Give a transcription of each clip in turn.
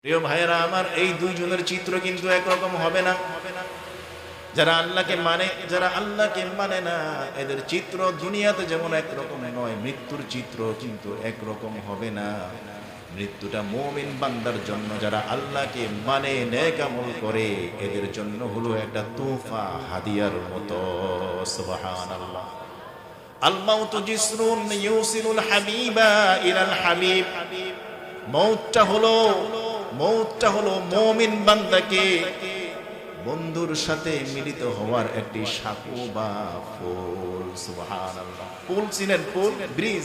প্রিয় ভাইয়েরা আমার, এই দুইজনের চিত্র কিন্তু একরকম হবে না। যারা আল্লাহকে মানে, যারা আল্লাহকে মানে না, এদের চিত্র দুনিয়াতে যেমন একরকম নয়, মৃত্যুর চিত্র কিন্তু একরকম হবে না। মৃত্যুটা মুমিন বান্দার জন্য, যারা আল্লাহকে মানে, নেক আমল করে, এদের জন্য হলো একটা তোহফা, হাদিয়ার মতো। সুবহানাল্লাহ। আল মাউতু জিসরুন ইউসিলুল হাবিবা ইলাল হাবিব। মৌতটা হলো মুমিন বান্দাকে বন্ধুর সাথে মিলিত হওয়ার একটি সাঁকো বা ফুল। সুবহানাল্লাহ। পুল চিনেন? পুল, ব্রিজ।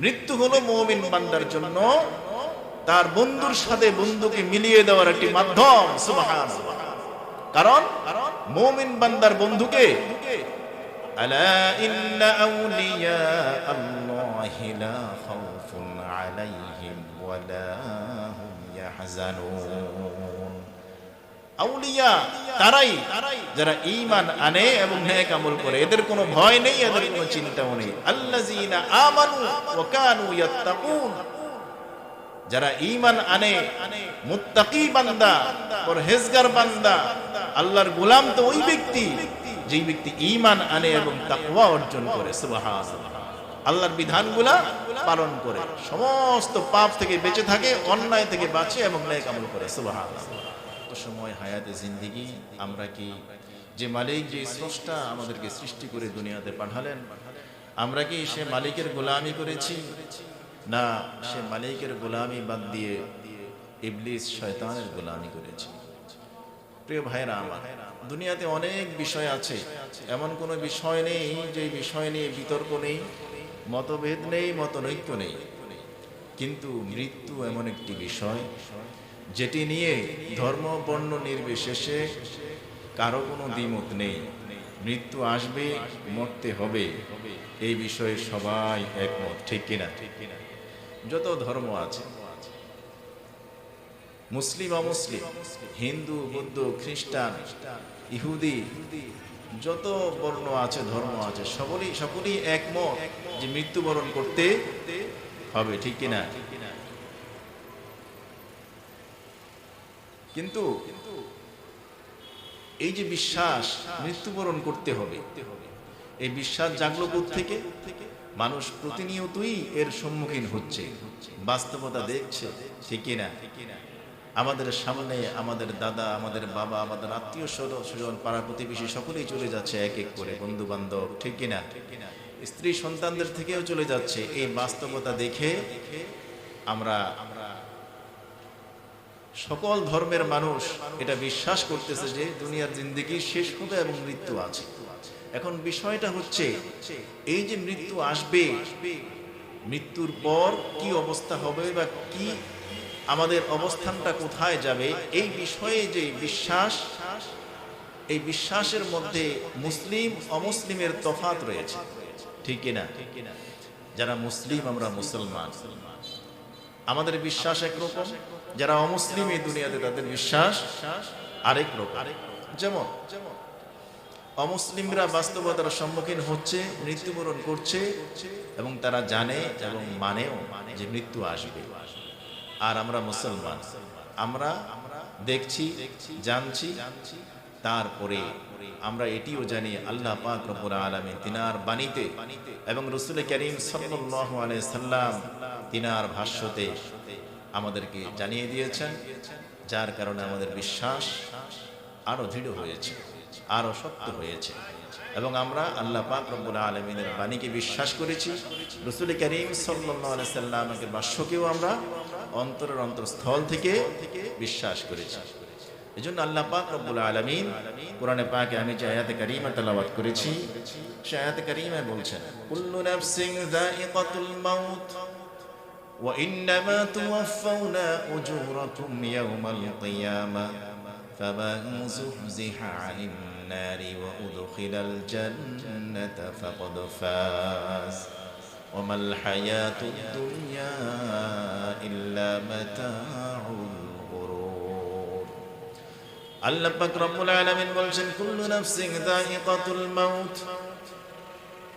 মৃত্যু হলো মুমিন বান্দার জন্য তার বন্ধুর সাথে বন্ধুকে মিলিয়ে দেওয়ার একটি মাধ্যম। সুবহানাল্লাহ। কারণ মুমিন বান্দার বন্ধুকে আলা ইন্না আউলিয়া আল্লাহি লা খাউফুন আলাইহিম ওয়া লা হুম ইয়াহজানুন। আউলিয়া তারাই যারা ঈমান আনে এবং নেক আমল করে, এদের কোনো ভয় নেই, এদের কোনো চিন্তাও নেই। আল্লাযীনা আমানু ওয়া কানু ইয়াত্তাকুন। যারা ঈমান আনে, মুত্তাকি বান্দা, পরহেজগার বান্দা, আল্লাহর গোলাম তো ওই ব্যক্তি যেই ব্যক্তি ঈমান আনে এবং তাকওয়া অর্জন করে। সুবহানাল্লাহ। আল্লাহর বিধানগুলা পালন করে, সমস্ত পাপ থেকে বেঁচে থাকে, অন্যায় থেকে বাঁচে এবং নেক আমল করে। সুবহানাল্লাহ। তো সময় হায়াতে জিন্দেগি, আমরা কি যে মালিক, যে স্রষ্টা আমাদেরকে সৃষ্টি করে দুনিয়াতে পাঠালেন, আমরা কি সে মালিকের গোলামি করেছি, না সে মালিকের গোলামি বাদ দিয়ে ইবলিস শয়তানের গোলামি করেছি? প্রিয় ভাইরা আমার, দুনিয়াতে অনেক বিষয় আছে, এমন কোনো বিষয় নেই যে বিষয় নিয়ে বিতর্ক নেই, মতভেদ নেই, মতনৈক্য নেই। কিন্তু মৃত্যু এমন একটি বিষয় যেটি নিয়ে ধর্ম বর্ণ নির্বিশেষে কারো কোনো দ্বিমত নেই। মৃত্যু আসবে, মরতে হবে, এই বিষয়ে সবাই একমত, ঠিক কিনা? যত ধর্ম আছে, মুসলিম অমুসলিম, হিন্দু, বৌদ্ধ, খ্রিস্টান, ইহুদি, যত বর্ণ আছে, ধর্ম আছে, সকলেই একমত যে মৃত্যুবরণ করতে হবে, ঠিক কিনা? কিন্তু এই যে বিশ্বাস মৃত্যুবরণ করতে হবে, এই বিশ্বাস জাগলো থেকে মানুষ প্রতিনিয়তই এর সম্মুখীন হচ্ছে, বাস্তবতা দেখছে, ঠিক কিনা? আমাদের সামনে আমাদের দাদা, আমাদের বাবা, আমাদের আত্মীয় স্বজন, পাড়া প্রতিবেশী সকলেই চলে যাচ্ছে এক এক করে, বন্ধু বান্ধব, ঠিক কিনা? স্ত্রী সন্তানদের থেকেও চলে যাচ্ছে। এই বাস্তবতা দেখে আমরা সকল ধর্মের মানুষ এটা বিশ্বাস করতেছে যে দুনিয়ার জিন্দেগি শেষ হবে এবং মৃত্যু আছে। এখন বিষয়টা হচ্ছে, এই যে মৃত্যু আসবে, মৃত্যুর পর কি অবস্থা হবে বা কি আমাদের অবস্থানটা কোথায় যাবে, এই বিষয়ে যে বিশ্বাস, এই বিশ্বাসের মধ্যে মুসলিম অমুসলিমের তফাৎ রয়েছে, ঠিক কিনা? যারা মুসলিম, আমরা মুসলমান, আমাদের বিশ্বাস একরকম, যারা অমুসলিম এই দুনিয়াতে তাদের বিশ্বাস আরেক রকম। যেমন অমুসলিমরা বাস্তবতার সম্মুখীন হচ্ছে, মৃত্যুবরণ করছে এবং তারা জানে এবং মানেও যে মৃত্যু আসবে। আর আমরা মুসলমান, আমরা দেখছি, জানছি, তারপরে আমরা এটিও জানি আল্লাহ পাক রব্বুল আলামিন তিনার বাণীতে এবং রাসূল করিম সাল্লাল্লাহু আলাইহি সাল্লাম তিনার ভাষ্যতে আমাদেরকে জানিয়ে দিয়েছেন, যার কারণে আমাদের বিশ্বাস আরো দৃঢ় হয়েছে, আরো শক্ত হয়েছে এবং আমরা আল্লাহ পাক রব্বুল আলামিনের বাণীকে বিশ্বাস করেছি, রাসূল করিম সাল্লাল্লাহু আলাইহি সাল্লামের ভাষ্যকেও আমরা অন্তরের অন্তরস্থল থেকে বিশ্বাস করেছি। এজন্য আল্লাহ পাক রব্বুল আলামিন কোরআনে পাকে আমি যে আয়াতে কারীমা তেলাওয়াত করেছি, সেই আয়াতে কারীমায় বলছেন, কুল্লু নাফসিন যায়িকাতুল মাউত ওয়া ইন্নামা তুওয়াফাউনা উজুরাকুম ইয়াওমাল কিয়ামাহ ফামান যুহজিহা আনিন নারি ওয়া উদখিলাল জান্নাতা ফাকাদ ফাজ ওয়া মাল হায়াতুদ দুনিয়া ইল্লা মাতাউল গুরুর। আল্লাহ পাক রব্বুল আলামিন বলছেন, কুল্লু নাফসিন যায়িকাতুল মাউত,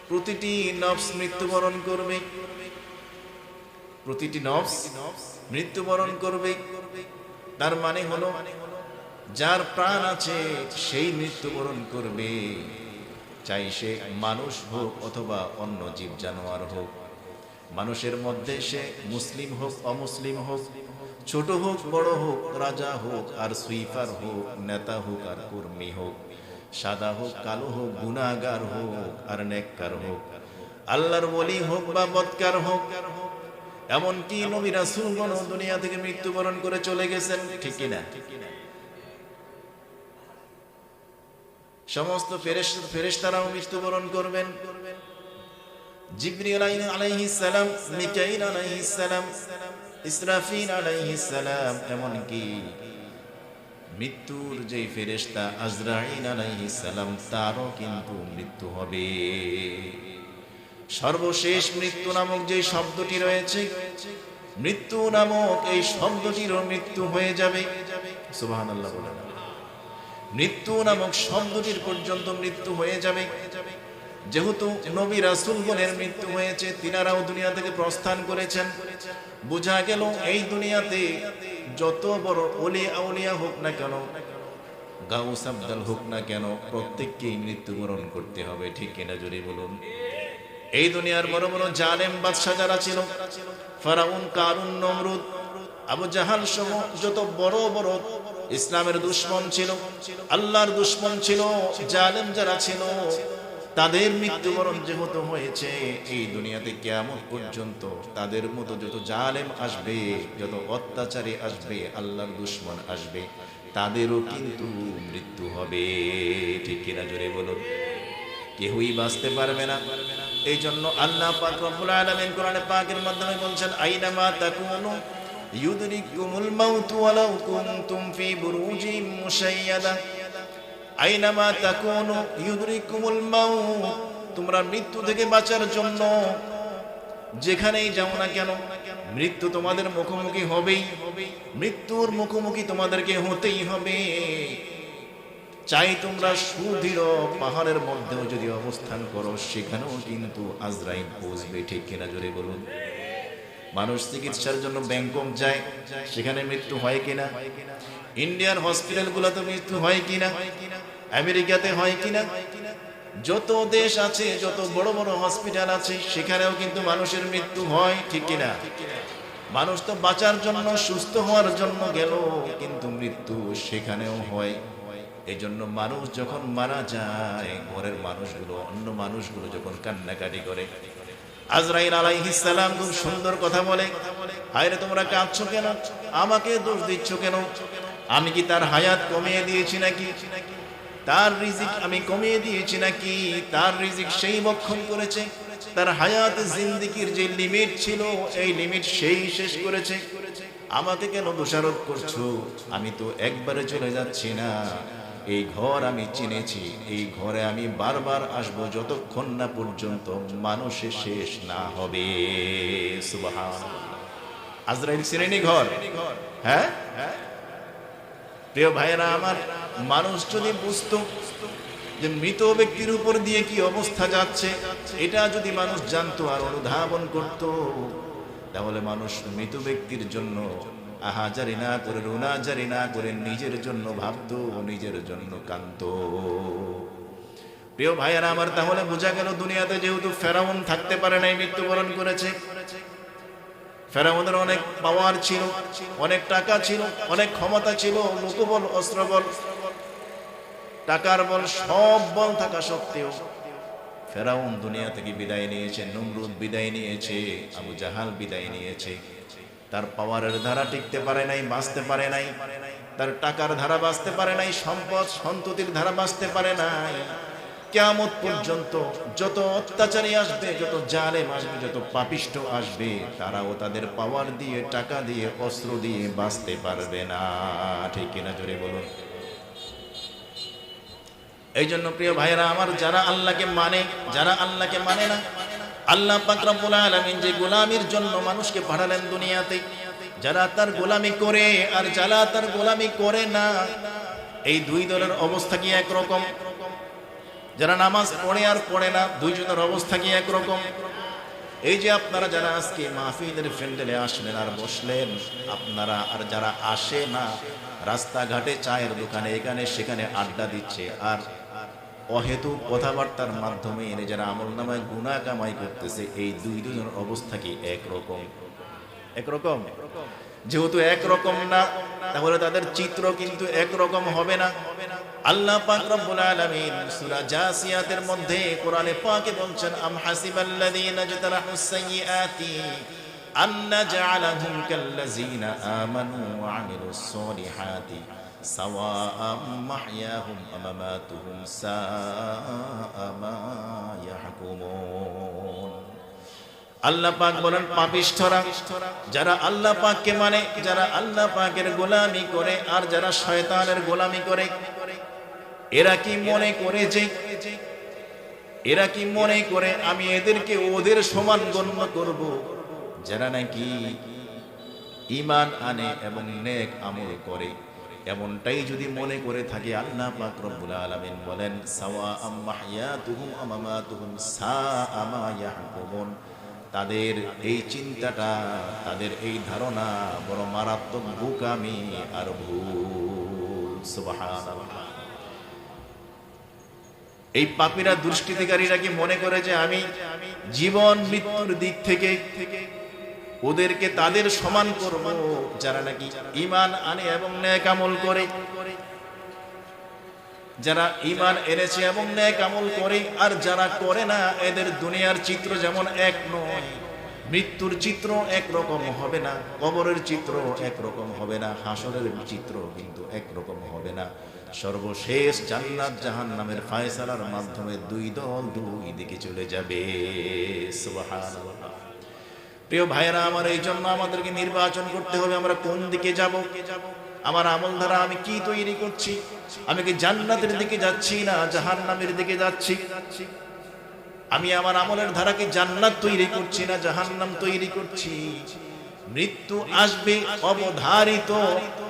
প্রতিটি নফস মৃত্যুবরণ করবে। প্রতিটি নফস মৃত্যুবরণ করবে। তার মানে হলো যার প্রাণ আছে সেই মৃত্যুবরণ করবে, চাই সে মানুষ হোক অথবা অন্য জীব জানোয়ার হোক। মানুষের মধ্যে সে মুসলিম হোক অমুসলিম হোক, ছোট হোক বড় হোক, রাজা হোক আর সুইফার হোক, নেতা হোক আর কর্মী হোক, সাদা হোক কালো হোক, গুনাহগার হোক আর নেককার হোক, আল্লাহর ওলি হোক বা বদকার হোক, এমনকি নবী রাসূলগণ দুনিয়া থেকে মৃত্যুবরণ করে চলে গেছেন, ঠিক কিনা? সমস্ত ফেরেশতারাও মৃত্যুবরণ করবেন। জিবরিল আলাইহিস সালাম, মিকাইল আলাইহিস সালাম, ইসরাফিল আলাইহিস সালাম, এমনকি মৃত্যুর যে ফেরেশতা আজরাইল আলাইহিস সালাম তারও কিন্তু মৃত্যু হবে। সর্বশেষ মৃত্যু নামক যে শব্দটি রয়েছে, মৃত্যু নামক এই শব্দটিরও মৃত্যু হয়ে যাবে। সুবহানাল্লাহ বলেন। মৃত্যু নামক শব্দটির পর্যন্ত মৃত্যু হয়ে যাবে। যেহেতু নবী রাসূলগণের মৃত্যু হয়েছে, তিনারাও দুনিয়া থেকে প্রস্থান করেছেন, বোঝা গেল এই দুনিয়াতে যত বড় ওলি আউলিয়া হোক না কেন, গাউস আবদাল হোক না কেন, প্রত্যেককেই মৃত্যুবরণ করতে হবে, ঠিক কিনা জোরে বলুন। এই দুনিয়ার বড় বড় জালেম বাদশা যারা ছিল, ফেরাউন, কারুন, নমরুদ, আবু জাহাল সহ যত বড় বড় ইসলামের দুশমন ছিল, আল্লাহর দুশমন ছিল, জালেম যারা ছিল, তাদের মৃত্যুবরণ যেহেতু হয়েছে, এই দুনিয়াতে কিয়ামত পর্যন্ত তাদের মতো যত জালেম আসবে, যত অত্যাচারী আসবে, আল্লাহর দুশমন আসবে, তাদেরও কিন্তু মৃত্যু হবে, ঠিক কিনা জোরে বলুন। কেউই বাঁচতে পারবে না। এই জন্য আল্লাহ পাক রব্বুল আলামিন কোরআনে পাকের মাধ্যমে বলছেন, আইনামা তাকুনু ইউদরিকুমুল মাউতু ওয়ালাউ কুনতুম ফি বুরুজিম মুশাইয়াদা। আইনামা তাকুনু ইউদরিকুমুল মাউত, তোমরা মৃত্যু থেকে বাঁচার জন্য যেখানেই যাও না কেন, মৃত্যু তোমাদের মুখোমুখি হবেই, মৃত্যুর মুখোমুখি তোমাদেরকে হতেই হবে। চাই তোমরা সুদৃঢ় পাহাড়ের মধ্যেও যদি অবস্থান করো, সেখানেও কিন্তু আজরাইল পৌঁছবে, ঠিক কিনা জোরে বলুন। মানুষ চিকিৎসার জন্য ব্যাংকক যায়, সেখানে মৃত্যু হয় কিনা? ইন্ডিয়ান হসপিটালগুলোতে মৃত্যু হয় কিনা? আমেরিকাতে হয় কিনা? যত দেশ আছে, যত বড় বড় হসপিটাল আছে, সেখানেও কিন্তু মানুষের মৃত্যু হয়, ঠিক কিনা? মানুষ তো বাঁচার জন্য, সুস্থ হওয়ার জন্য গেল, কিন্তু মৃত্যু সেখানেও হয়। এই জন্য মানুষ যখন মারা যায়, ঘরের মানুষগুলো, অন্য মানুষগুলো যখন কান্নাকাটি করে, আজরাইল আলাইহিস সালাম খুব সুন্দর কথা বলে, হায়রে তোমরা কাঁদছো কেন? আমাকে দোষ দিচ্ছ কেন? আমি কি তার হায়াত কমিয়ে দিয়েছি নাকি? তার রিজিক আমি কমিয়ে দিয়েছি নাকি? তার রিজিক সেই ভক্ষণ করেছে, তার হায়াত জিন্দেগির যে লিমিট ছিল, এই লিমিট সেই শেষ করেছে। আমাকে কেন দোষারোপ করছো? আমি তো একবারে চলে যাচ্ছি না। এই ঘর আমি চিনেছি, এই ঘরে আমি বারবার আসবো, যতক্ষণ না পর্যন্ত মানুষের শেষ না হবে। সুবহানাল্লাহ। আজরাইল চিনেনি ঘর? হ্যাঁ, প্রিয় ভাইয়েরা আমার, মানুষ যদি বুঝতো যে মৃত ব্যক্তির উপর দিয়ে কি অবস্থা যাচ্ছে, এটা যদি মানুষ জানতো আর অনুধাবন করত, তাহলে মানুষ মৃত ব্যক্তির জন্য আহাজারি না করে, রুনাজারি না করে নিজের জন্য ভাবতো, নিজের জন্য কাঁদতো। প্রিয় ভাইয়েরা আমার, তাহলে বোঝা গেল দুনিয়াতে যেহেতু ফেরাউন থাকতে পারে নাই, মৃত্যুবরণ করেছে। ফেরাউনের অনেক পাওয়ার ছিল, অনেক টাকা ছিল, অনেক ক্ষমতা ছিল, লোকবল, অস্ত্রবল, টাকার বল, সব বল থাকা সত্ত্বেও ফেরাউন দুনিয়া থেকে বিদায় নিয়েছে, নমরুদ বিদায় নিয়েছে, আবু জাহাল বিদায় নিয়েছে। তার পাওয়ারের ধারা টিকতে পারে নাই, বাঁচতে পারে নাই, তার টাকার ধারা বাঁচতে পারে নাই, সম্পদ সন্ততির ধারা বাঁচতে পারে নাই। কিয়ামত পর্যন্ত যত অত্যাচারী আসবে, যত জালেম আসবে, যত পাপিষ্ঠ আসবে, তারাও তাদের পাওয়ার দিয়ে, টাকা দিয়ে, অস্ত্র দিয়ে বাঁচতে পারবে না, ঠিক কিনা জোরে বলুন। এই জন্য প্রিয় ভাইয়েরা আমার, যারা আল্লাহকে মানে, যারা আল্লাহকে মানে না, আল্লাহ পাক রব্বুল আলামিন যে গোলামির জন্য মানুষকে পাঠালেন দুনিয়াতে, যারা তার গোলামি করে আর যারা তার গোলামি করে না, এই দুই দলের অবস্থা কি একরকম? যারা নামাজ পড়ে আর পড়ে না, দুইজনের অবস্থা কি একরকম? এই যে আপনারা যারা আজকে মাহফিলের প্যান্ডেলে আসলেন আর বসলেন, আপনারা আর যারা আসে না, রাস্তাঘাটে চায়ের দোকানে এখানে সেখানে আড্ডা দিচ্ছে আর অহেতুক কথাবার্তার মাধ্যমে এনে যারা আমলনামায় গুনাহ কামাই করতেছে, এই দুইজনের অবস্থা কি একরকম? একরকম? যেহেতু একরকম না, তাহলে তাদের চিত্র কিন্তু একরকম হবে না। আল্লাহ পাক রব্বুল আলামিন সূরা জাসিয়াতের মধ্যে কোরআনে পাকে বলছেন, আম হাসিবাল্লাযীনা ইজতারাহুস সাইয়্যাতি আন নাজআলাহুম কাল্লাযীনা আমানু ওয়া আমিলুস সলিহাতি সাওয়াআম মাহইয়াহুম ওয়া মামাতুহুম সাআ মা ইয়াহকুমুন। আল্লাহ পাক বলেন, পাপিষ্ঠরা যারা আল্লাহ পাককে মানে, যারা আল্লাহ পাকের গোলামি করে আর যারা শয়তানের গোলামি করে, এরা কি মনে করে আমি এদেরকে ওদের সমান গণ্য করব? যারা নাকি ঈমান আনে এবং নেক আমল করে, এমনটাই যদি মনে করে থাকে, আল্লাহ পাক রব্বুল আলামিন বলেন, সাওয়াআম মাহইয়াতুহুম ওয়া মামাতুহুম সাআ মা ইয়াহকুমুন। তাদের এই চিন্তাটা, তাদের এই ধারণা বড় মারাত্মক বোকামি আর ভুল। সুবহানাল্লাহ। এই পাপীরা, দুষ্কৃতিকারীরা কি মনে করে যে আমি জীবন মৃত্যুর দিক থেকে ওদেরকে তাদের সমান করব যারা নাকি ঈমান আনে এবং নেক আমল করে? যারা ঈমান এনেছে এবং নেক আমল করে আর যারা করে না, এদের দুনিয়ার চিত্র যেমন এক নয়, মৃত্যুর চিত্র একরকম হবে না, কবরের চিত্র একরকম হবে না, হাসরের চিত্র কিন্তু একরকম হবে না। সর্বশেষ জান্নাত জাহান্নামের ফয়সালার মাধ্যমে দুই দল দুই দিকে চলে যাবে। সুবহানাল্লাহ। প্রিয় ভাইরা আমার, এই জন্য আমাদেরকে নির্বাচন করতে হবে আমরা কোন দিকে যাব। আমার আমল দ্বারা আমি কি তৈরি করছি? আমি কি জান্নাতের দিকে যাচ্ছি না জাহান্নামের দিকে যাচ্ছি? আমি আমার আমলের ধারা কি জান্নাত তৈরি করছি না জাহান্নাম তৈরি করছি? মৃত্যু আসবে অবধারিত,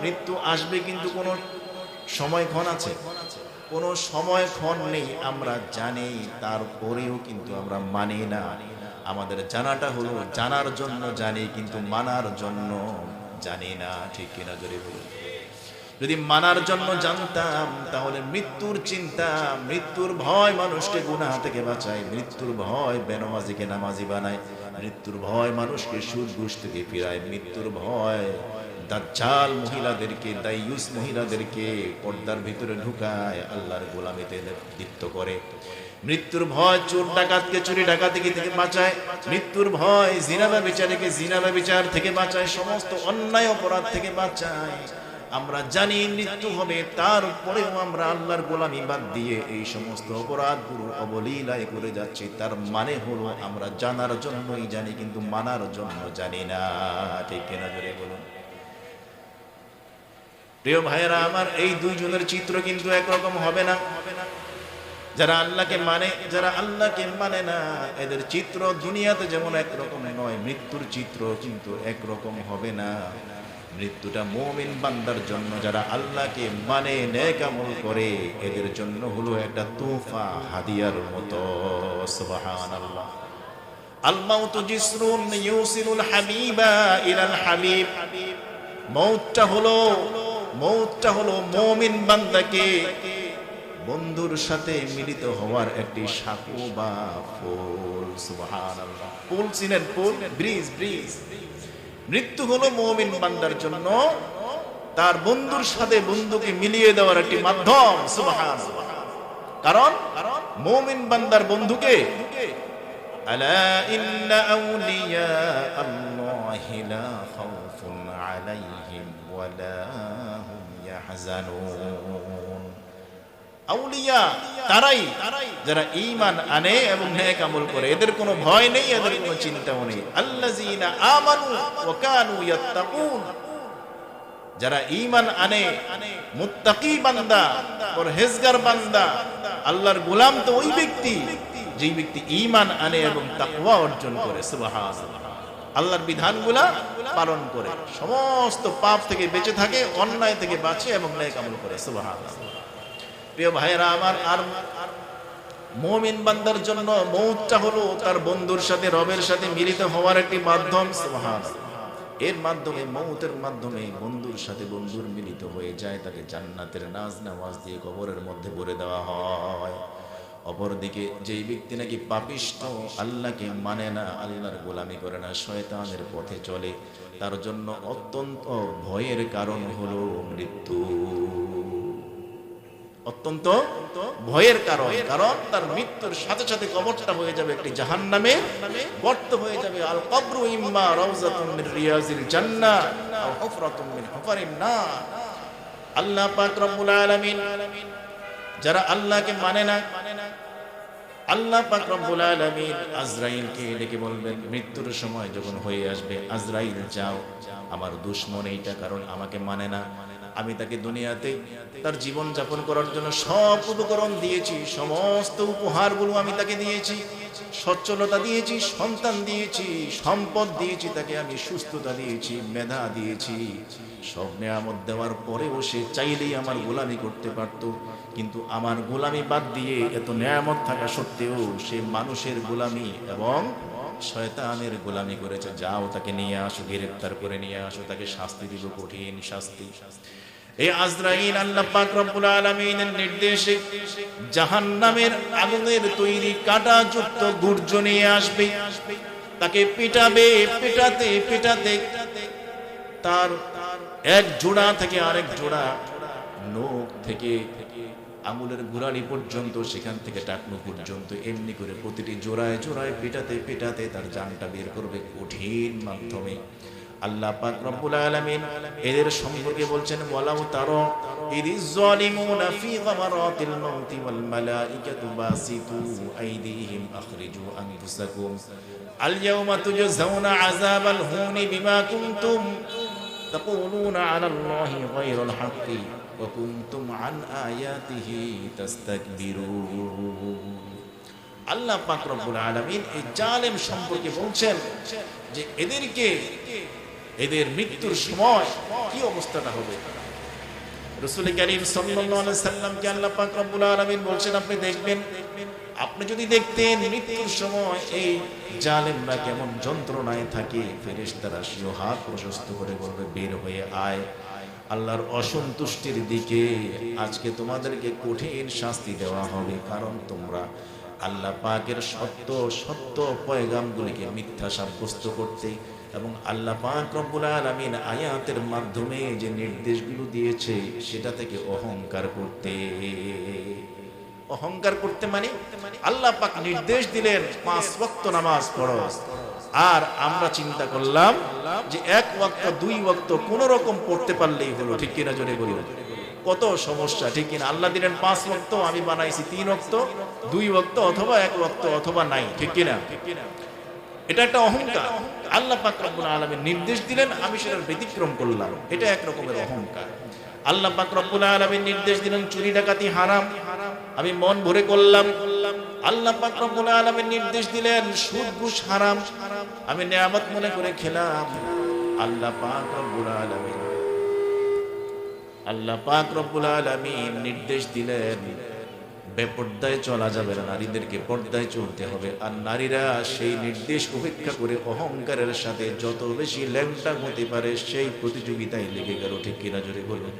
মৃত্যু আসবে, কিন্তু কোনো সময়ক্ষণ আছে? কোনো সময়ক্ষণ নেই, আমরা জানি, তারপরেও কিন্তু আমরা মানি না। আমাদের জানাটা হলো জানার জন্য জানি, কিন্তু মানার জন্য জানি না। ঠিক কিনা জোরে বলুন? যদি মানার জন্য জানতাম, তাহলে মৃত্যুর চিন্তা, মৃত্যুর ভয় মানুষকে গুনাহ থেকে বাঁচায়, মৃত্যুর ভয় বেনামাজিকে নামাজি বানায়, মৃত্যুর ভয় মানুষকে সুদ ঘুষ থেকে ফিরায়, মৃত্যুর ভয় দাজ্জাল মহিলাদেরকে, দাইয়ুস মহিলাদেরকে পর্দার ভিতরে ঢুকায়, আল্লাহর গোলামিতে লিপ্ত করে। মৃত্যুর ভয় চোর ডাকাতকে চুরি ডাকাতি থেকে বাঁচায়, মৃত্যুর ভয় জিনা ব্যভিচারীকে জিনা ব্যভিচার থেকে বাঁচায়, সমস্ত অন্যায় অপরাধ থেকে বাঁচায়। আমরা জানি মৃত্যু হবে, তারপরেও আমরা আল্লাহর গোলামি বাদ দিয়ে এই সমস্ত অপরাধগুলো অবলীলায় করে যাচ্ছি। তার মানে হলো আমরা জানার জন্যই জানি, কিন্তু মানার জন্য জানি না। ঠিক কিনা জোরে বলুন? প্রিয় ভাইয়েরা আমার, এই দুইজনের চিত্র কিন্তু একরকম হবে না। যারা আল্লাহকে মানে, যারা আল্লাহকে মানে না, এদের চিত্র দুনিয়াতে যেমন একরকম নয়, মৃত্যুর চিত্র কিন্তু একরকম হবে না। মৃত্যুটা মুমিন বান্দার জন্য, যারা আল্লাহকে মানে নেক আমল করে, এদের জন্য হলো একটা তোহফা, হাদিয়ার মতো। সুবহানাল্লাহ। আল মাউতু জিসরুন ইউসিলুল হাবিবা ইলাল হাবিব। মৌতটা হলো মুমিন বান্দাকে বন্ধুর সাথে মিলিত হওয়ার একটি সাঁকো বা ফুল। সুবহানাল্লাহ। পুল চিনেন? পুল, ব্রিজ। মৃত্যু হলো মুমিন বান্দার জন্য তার বন্ধুর সাথে বন্ধুকে মিলিয়ে দেওয়ার একটি মাধ্যম। সুবহানাল্লাহ। কারণ মুমিন বান্দার বন্ধুকে, আলা ইন্না আউলিয়া আল্লাহি লা খাউফুন আলাইহিম ওয়া লা হুম ইয়াহজানুন। আউলিয়া তারাই যারা ঈমান আনে এবং নেক আমল করে, এদের কোনো ভয় নেই, এদের কোনো চিন্তাও নেই। আল্লাযীনা আমানু ওয়া কানু ইয়াত্তাকুন। যারা ঈমান আনে, মুত্তাকি বান্দা, পরহেজগার বান্দা, আল্লাহর গোলাম তো ওই ব্যক্তি যেই ব্যক্তি ঈমান আনে এবং তাকওয়া অর্জন করে। সুবহানাল্লাহ। আল্লাহর বিধানগুলা পালন করে, সমস্ত পাপ থেকে বেঁচে থাকে, অন্যায় থেকে বাঁচে এবং নেক আমল করে। সুবহানাল্লাহ। প্রিয় ভাইয়েরা আমার, আর মুমিন বান্দার জন্য মউতটা হলো তার বন্ধুর সাথে রবের সাথে মিলিত হওয়ার একটি মাধ্যম। সুবহানাল্লাহ। এর মাধ্যমে মউতের মাধ্যমে বন্ধুর সাথে বন্ধুর মিলিত হয়ে যায়, তাকে জান্নাতের নাজ নেওয়াজ দিয়ে কবরের মধ্যে ভরে দেওয়া হয়। অপরদিকে যেই ব্যক্তি নাকি পাপিষ্ঠ, আল্লাহকে মানে না, আল্লাহর গোলামি করে না, শয়তানের পথে চলে, তার জন্য অত্যন্ত ভয়ের কারণ হলো মৃত্যু। অত্যন্ত ভয়ের কারণ, কারণ তার মৃত্যুর সাথে সাথে কবরটা হয়ে যাবে একটি জাহান্নামের গর্ত হয়ে যাবে। আল কবরু ইম্মা রাউযাতুম মিন রিয়াজিল জান্নাহ আও হুফরাতুম মিন হুফারিন নার। আল্লাহ পাক রব্বুল আলামিন যারা আল্লাহকে মানে না, আল্লাহ পাক রব্বুল আলামিন আজরাইলকে ডেকে বলবেন, মৃত্যুর সময় যখন হয়ে আসবে, আজরাইল যাও, আমার দুশমন এইটা, কারণ আমাকে মানে না, আমি তাকে দুনিয়াতে তার জীবন যাপন করার জন্য সব উপকরণ দিয়েছি, সমস্ত উপহারগুলো আমি তাকে দিয়েছি, সচ্ছলতা দিয়েছি, সন্তান দিয়েছি, সম্পদ দিয়েছি, তাকে আমি সুস্থতা দিয়েছি, মেধা দিয়েছি, সব নেয়ামত দেওয়ার পরেও সে চাইলেই আমার গোলামি করতে পারত, কিন্তু আমার গোলামি বাদ দিয়ে এত নেয়ামত থাকা সত্ত্বেও সে মানুষের গোলামি এবং শয়তানের গোলামি করেছে। যাও তাকে নিয়ে আসো, গ্রেফতার করে নিয়ে আসো, তাকে শাস্তি দিব, কঠিন শাস্তি। এই আজরাইল আল্লাহ পাক রব্বুল আলামিনের নির্দেশে জাহান্নামের আগুনের তৈরি কাঁটাযুক্ত গুর্জ নিয়ে আসবে, তাকে পিটাবে, পেটাতে পেটাতে তার এক জোড়া থেকে আরেক জোড়া নখ থেকে আঙুলের গোড়ালি পর্যন্ত, সেখান থেকে টাকনু পর্যন্ত, এমনি করে প্রতিটি জোড়ায় জোড়ায় পেটাতে পেটাতে তার জানটা বের করবে কঠিন মাধ্যমে। আল্লাহ পাক রব্বুল আলামিন এদের সম্পর্কে বলছেন, ওয়ালাউ তারা ইদিজ জালিমুনা ফি গামারাতিল মাউতি ওয়াল মালাইকাতু বাসিতু আইদিহিম আখরিজু আনফুসাকুম আল ইয়াওমা তুজজাউনা আযাবাল হুনি বিমা কুনতুম তাকুলুনা আলাল্লাহি গায়রাল হাক্কি ওয়া কুনতুম আন আয়াতিহি তাস্তাকবিরুন। আল্লাহ পাক রব্বুল আলামিন এই জালেম সম্পর্কে বলছেন যে এদের মৃত্যুর সময় কি অবস্থাটা হবে। রাসূল কারীম সাল্লাল্লাহু আলাইহি সাল্লামকে আল্লাহ পাক রব্বুল আলামিন বলছেন, আপনি দেখবেন, আপনি যদি দেখতেন মৃত্যুর সময় এই জালেমরা কেমন যন্ত্রণায় থাকে, ফেরেশতারা সিও হাত প্রশস্ত করে বলবে, বের হয়ে আয়, আল্লাহর অসন্তুষ্টির দিকে আজকে তোমাদেরকে কঠিন শাস্তি দেওয়া হবে, কারণ তোমরা আল্লাহ পাকের সত্য পয়গামগুলিকে মিথ্যা সাব্যস্ত করতে এবং আল্লাহ পাক রব্বুল আলামিন আয়াতের মাধ্যমে যে নির্দেশগুলো দিয়েছে সেটা থেকে অহংকার করতে মানে আল্লাহ পাক নির্দেশ দিলেন 5 ওয়াক্ত নামাজ পড়ো, আর আমরা চিন্তা করলাম যে 1 ওয়াক্ত 2 ওয়াক্ত কোন রকম পড়তে পারলেই হলো। ঠিক কিনা জোরে বলি, কত সমস্যা, ঠিক কিনা? আল্লাহ দিলেন 5 ওয়াক্ত, আমি বানাইছি 3 ওয়াক্ত, 2 ওয়াক্ত অথবা 1 ওয়াক্ত অথবা নাই, ঠিক কিনা? এটা একটা অহংকার। আল্লাহ পাক রব্বুল আলামিন নির্দেশ দিলেন, আমি সেটার ব্যতিক্রম করলাম, এটা এক রকমের অহংকার। আল্লাহ পাক রব্বুল আলামিন নির্দেশ দিলেন চুরি ডাকাতি হারাম, আমি মন ভরে করলাম। আল্লাহ পাক রব্বুল আলামিন নির্দেশ দিলেন সুদ ঘুষ হারাম, আমি নিয়ামত মনে করে খেলাম। আল্লাহ পাক রব্বুল আলামিন নির্দেশ দিলেন বেপর্দায় চলা যাবে না, নারীদেরকে পর্দায় চলতে হবে। আর নারীরা সেই নির্দেশ উপেক্ষা করে অহংকারের সাথে যত বেশি ল্যাংটা হতে পারে সেই প্রতিযোগিতায় লেগে গেল। ঠিক কিনা জোরে বলুন?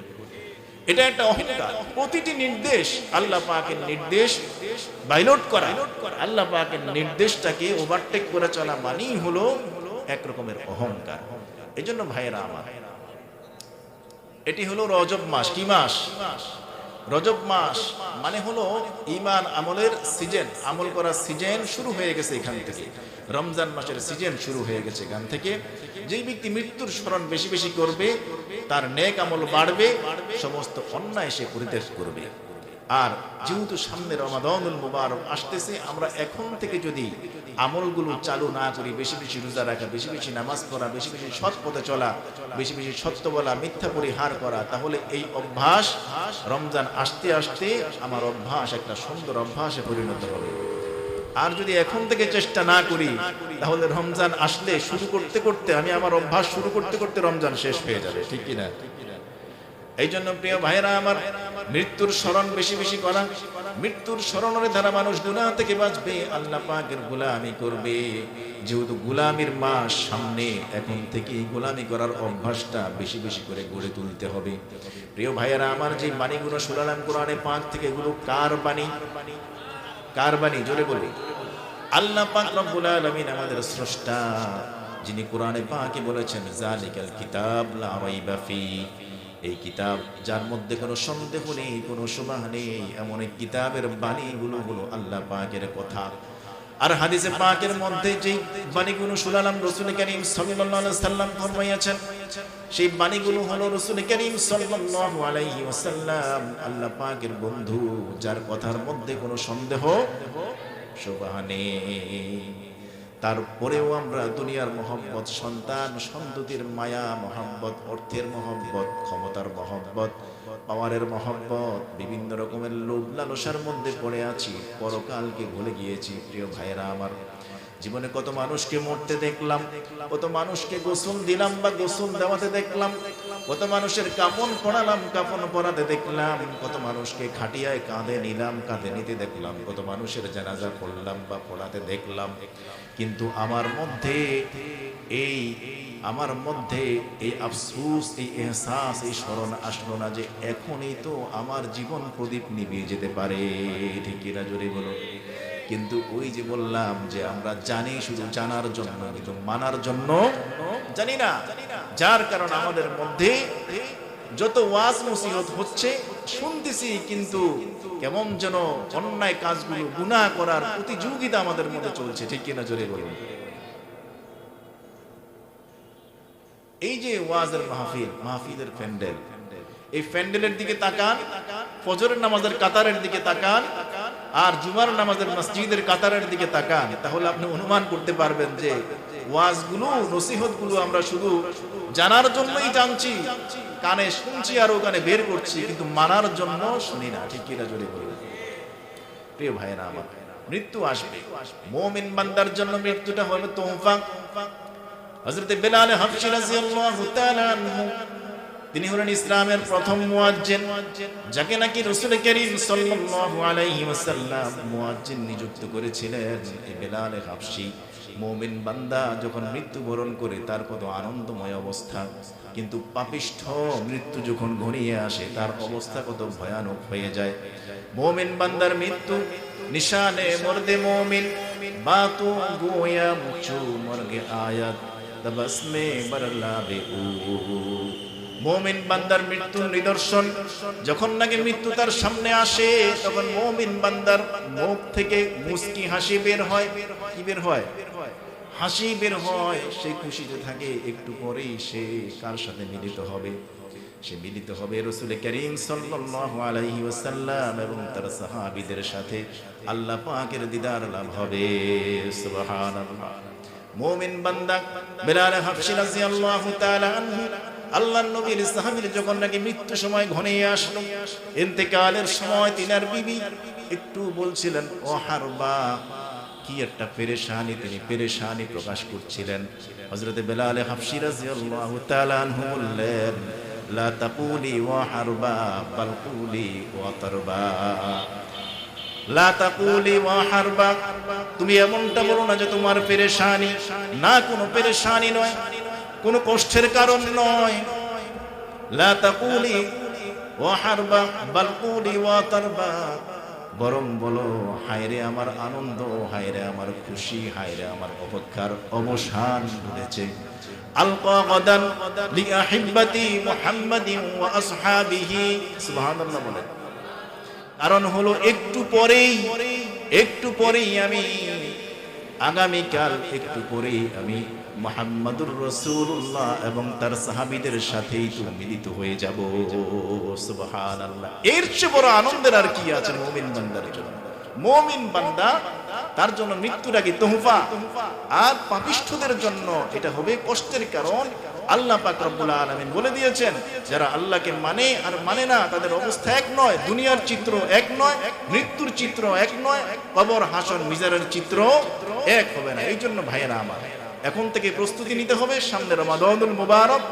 এটা একটা অহংকার। প্রতিটি নির্দেশ আল্লাহ পাকের নির্দেশ ভায়োলেট করা, আল্লাহ পাকের নির্দেশটাকে ওভারটেক করে চলা মানেই হলো এক রকমের অহংকার। এজন্য ভাইয়েরা আমার, এটি হলো রজব মাস। কি মাস? রজব মাস মানে হলো ঈমান আমলের সিজন, আমল করার সিজন শুরু হয়ে গেছে এখান থেকে। রমজান মাসের সিজন শুরু হয়ে গেছে এখান থেকে। যেই ব্যক্তি মৃত্যুর স্মরণ বেশি বেশি করবে তার নেক আমল বাড়বে, সমস্ত অন্যায় সে পরিত্যাগ করবে। আর যেহেতু সামনে রমাদানুল মুবারক আসতেছে, আমরা এখন থেকে যদি আমলগুলো চালু না করি, বেশি বেশি রোজা রাখা, বেশি বেশি নামাজ পড়া, বেশি বেশি সৎ পথে চলা, বেশি বেশি সত্য বলা, মিথ্যা পরিহার করা, তাহলে এই অভ্যাস রমজান আসতে আসতে আমার অভ্যাস একটা সুন্দর অভ্যাসে পরিণত হবে। আর যদি এখন থেকে চেষ্টা না করি, তাহলে রমজান আসলে শুরু করতে করতে আমি আমার অভ্যাস শুরু করতে করতে রমজান শেষ হয়ে যাবে। ঠিক কিনা? এই জন্য প্রিয় ভাইরা আমার, মৃত্যুর স্মরণ বেশি বেশি করা, মৃত্যুর স্মরণের দ্বারা মানুষ গুনাহ থেকে বাঁচবে, আল্লাহ পাকের গোলামি করবে। যেহেতু গোলামির মাস সামনে, এখন থেকে গোলামি করার অভ্যাসটা বেশি বেশি করে গড়ে তুলতে হবে। প্রিয় ভাইয়েরা আমার, যে বাণীগুলো শুনালাম কোরআনে পাক থেকে, এগুলো কার বাণী? কার বাণী? জোরে বলি। আল্লাহ পাক রব্বুল আলামিন আমাদের স্রষ্টা, যিনি কোরআনে পাকে বলেছেন যালিকাল কিতাব লা রাইবা ফি, এই কিতাব যার মধ্যে কোনো সন্দেহ নেই, কোনো সুবাহ নেই, এমন এই কিতাবের বাণীগুলো হলো আল্লাহ পাকের কথা। আর হাদিসে পাকের মধ্যে যে বাণীগুলো শুনালাম, রাসূল করিম সাল্লাল্লাহু আলাইহি ওয়াসাল্লাম ফরমাইয়াছেন, সেই বাণীগুলো হলো রাসূল করিম সাল্লাল্লাহু আলাইহি ওয়াসাল্লাম আল্লাহ পাকের বন্ধু, যার কথার মধ্যে কোনো সন্দেহ সুবাহ নেই। তারপরেও আমরা দুনিয়ার মহব্বত, সন্তান সন্ততির মায়া মহব্বত, অর্থের মহব্বত, ক্ষমতার মহব্বত, পাওয়ারের মহব্বত, বিভিন্ন রকমের লোভ লালসার মধ্যে পড়ে আছি, পরকালকে ভুলে গিয়েছি। প্রিয় ভাইয়েরা আমার, জীবনে কত মানুষকে মরতে দেখলাম, কত মানুষকে গোসল দিলাম বা গোসল দেওয়াতে দেখলাম, কত মানুষের কাফন পরালাম, কাফন পরাতে দেখলাম, কত মানুষকে খাটিয়ায় কাঁধে নিলাম, কাঁধে নিতে দেখলাম, কত মানুষের জানাজা পড়লাম বা পড়াতে দেখলাম। কিন্তু আমার মধ্যে এই আফসোস, এই এহসাস, এই স্মরণ আসলো না যে এখনই তো আমার জীবন প্রদীপ নিভিয়ে যেতে পারে। ঠিক কিনা জোরে বলো। কিন্তু ওই যে বললাম যে আমরা জানি শুধু জানার জন্য, কিন্তু মানার জন্য জানি না। যার কারণ আমাদের মধ্যে যত ওয়াজ নসিহত হচ্ছে শুনতেছি, কিন্তু কেমন যেন অন্যায় কাজগুলো, গুনাহ করার প্রতিযোগিতা আমাদের মধ্যে চলছে। ঠিক কিনা জোরে বলুন। এই যে ওয়াজের মাহফিল, মাহফিলের প্যান্ডেল, এই প্যান্ডেলের দিকে তাকান, ফজরের নামাজের কাতারের দিকে তাকান, আর জুমার নামাজের মসজিদের কাতারের দিকে তাকান, তাহলে আপনি অনুমান করতে পারবেন যে ওয়াজগুলো, নসিহতগুলো আমরা শুধু জানার জন্যই জানছি, কানে শুনছি আর ওখানে বের করছি, কিন্তু মানার জন্য শুনি না। ঠিক কিনা জোরে বলুন। প্রিয় ভাইয়েরা আমার, মৃত্যু আসবে, মুমিন বান্দার জন্য মৃত্যুটা হবে তোহফা। হযরত বেলাল হাবশী রাদিয়াল্লাহু তাআলা আনহু, তিনি হলেন ইসলামের প্রথম মুয়াজ্জিন, যাকে নাকি রাসূল করিম সাল্লাল্লাহু আলাইহি ওয়াসাল্লাম মুয়াজ্জিন নিযুক্ত করেছিলেন। এই বেলাল হাবশী মুমিন বান্দা যখন মৃত্যুবরণ করে, তার কত আনন্দময় অবস্থা, কিন্তু পাপিষ্ঠ মৃত্যু যখন ঘনিয়ে আসে, তার অবস্থা কত ভয়ানক হয়ে যায়। মুমিন বান্দার মৃত্যু, নিশানে মর্দে মুমিন বাতোं গোয়া মুচু মরগে আয়াত তবসমে বরলাবে ও। মুমিন বান্দার মৃত্যুর নিদর্শন, যখন নাকি মৃত্যু তার সামনে আসে, তখন মুমিন বান্দার মুখ থেকে মুস্কি হাসি বের হয়। কি বের হয়? হাসি বের হয়। সে খুশিতে থাকে। একটু পরেই সে কার সাথে মিলিত হবে? সে মিলিত হবে রাসূল করিম সাল্লাল্লাহু আলাইহি ওয়াসাল্লাম এবং তার সাহাবীদের সাথে। আল্লাহ পাকের দিদার লাভ হবে। সুবহানাল্লাহ। মুমিন বান্দা বেলাল হাবশী রাদিয়াল্লাহু তাআলা আনহু, আল্লাহর নবীর সাহাবীর যখন নাকি মৃত্যু সময় ঘনিয়ে আসলো, ইন্তেকালের সময় তিনার বিবি একটু বলছিলেন ও হারবা, কি একটা পেরেশানি, তিনি পেরেশানি প্রকাশ করছিলেন। হযরত বেলাল হাবশী রাদিয়াল্লাহু তাআলা আনহু বললেন, লা তাকুলি ওয়া হারবা বাল কুলি ওয়া তারবা। লা তাকুলি ওয়া হারবা, তুমি এমনটা বলো না যে তোমার পেরেশানি, না কোনো পেরেশানি নয়, কোনো কষ্টের কারণ নয়। লা তাকুলি ওয়া হারবা বাল কুলি ওয়া তারবা, বরং বলো হায়রে আমার আনন্দ, হায়রে আমার খুশি, হায়রে আমার অপেক্ষার অবসান ঘটেছে। আলকা গাদান লিআহিব্বাতি মুহাম্মাদিন ওয়া আসহাবিহি। সুবহানাল্লাহ বলেন। কারণ হলো একটু পরেই আমি আগামীকাল একটু পরেই আমি মুহাম্মাদুর রাসূলুল্লাহ এবং তার সাহাবীদের সাথেই তো মিলিত হয়ে যাব। সুবহানাল্লাহ। এর চেয়ে বড় আনন্দের আর কি আছে মুমিন বান্দার জন্য? মুমিন বান্দা, তার জন্য মৃত্যুটা কি তোহফা, আর পাপিষ্ঠদের জন্য এটা হবে কষ্টের কারণ। আল্লাহ পাক রব্বুল আলামিন বলে দিয়েছেন, যারা আল্লাহকে মানে আর মানে না, তাদের অবস্থা এক নয়, দুনিয়ার চিত্র এক নয়, মৃত্যুর চিত্র এক নয়, কবর হাসর মিজারের চিত্র এক হবে না। এই জন্য ভাইয়েরা আমার, এখন থেকে প্রস্তুতি নিতে হবে, সামনে রমাদানুল মুবারক।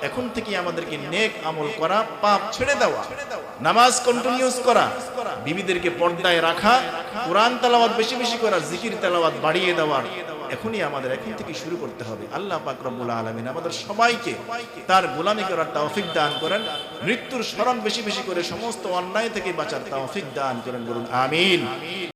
এখন থেকে আমাদেরকে নেক আমল করা, পাপ ছেড়ে দেওয়া, নামাজ কন্টিনিউস করা, বিবিদেরকে পর্দায় রাখা, কোরআন তেলাওয়াত বেশি বেশি করা, জিকির তেলাওয়াত বাড়িয়ে দেওয়ার এখনই আমাদের এখন থেকে শুরু করতে হবে। আল্লাহ পাক রব্বুল আলামিন আমাদের সবাইকে তার গোলামি করার তৌফিক দান করেন, মৃত্যুর স্মরণ বেশি বেশি করে সমস্ত অন্যায় থেকে বাঁচার তৌফিক দান করেন, বলুন আমিন।